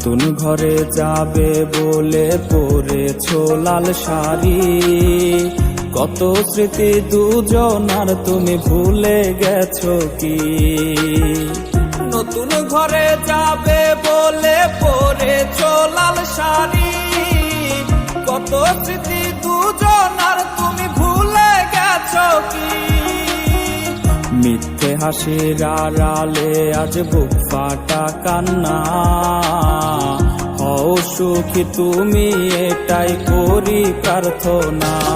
নতুন ঘরে যাবে বলে পরেছো লাল শাড়ি, কত স্মৃতি দুজনার তুমি ভুলে গেছো কি? নতুন ঘরে যাবে বলে পরেছো লাল শাড়ি, কত স্মৃতি দুজনার তুমি ভুলে গেছো কি? মিথ্যে হাসির আড়ালে আজ বুক ফাটা কান্না, হও সুখী তুমি এটাই করি প্রার্থনা।